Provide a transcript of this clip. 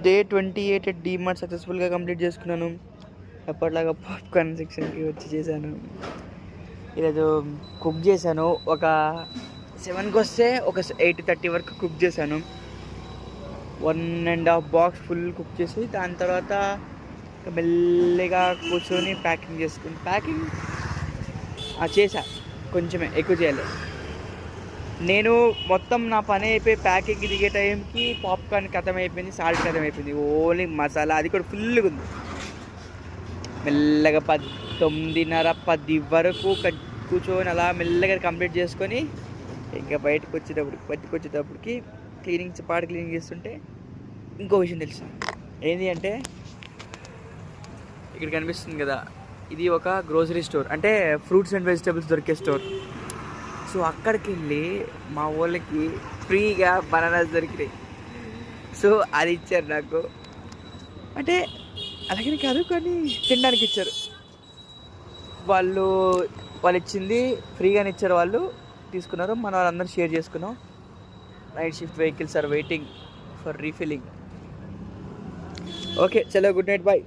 Day 28 at DMart సక్సెస్ఫుల్గా complete చేసుకున్నాను. ఎప్పటిలాగా popcorn సెక్షన్కి వచ్చి చేశాను. ఈరోజు కుక్ చేశాను. ఒక 7కి వస్తే ఒక 8:30 వరకు కుక్ చేశాను. 1.5 బాక్స్ ఫుల్ కుక్ చేసి దాని తర్వాత మెల్లిగా కూర్చొని ప్యాకింగ్ చేసుకుని చేశా. కొంచెమే ఎక్కువ చేయాలి. నేను మొత్తం నా పని అయిపోయి ప్యాకింగ్ దిగే టైంకి పాప్కార్న్ ఖతం అయిపోయింది, సాల్ట్ ఖతం అయిపోయింది. ఓన్లీ మసాలా, అది కూడా ఫుల్గా ఉంది. మెల్లగా 9:30 10 వరకు కూర్చొని అలా మెల్లగా కంప్లీట్ చేసుకొని ఇంకా బయటకు వచ్చేటప్పటికి క్లీనింగ్ చేస్తుంటే ఇంకో విషయం తెలుసు. ఏంటి అంటే ఇక్కడ కనిపిస్తుంది కదా, ఇది ఒక గ్రోసరీ స్టోర్, అంటే ఫ్రూట్స్ అండ్ వెజిటేబుల్స్ దొరికే స్టోర్. సో అక్కడికి వెళ్ళి మా వాళ్ళకి ఫ్రీగా బనానాస్ దొరికినాయి. సో అది ఇచ్చారు నాకు. అంటే అలాగని కాదు, కానీ తినడానికి ఇచ్చారు. వాళ్ళు ఇచ్చింది ఫ్రీగానే ఇచ్చారు. వాళ్ళు తీసుకున్నారు, మన వాళ్ళందరూ షేర్ చేసుకున్నాం. Night shift vehicles are waiting for refilling. Okay, చలో, గుడ్ నైట్, బాయ్.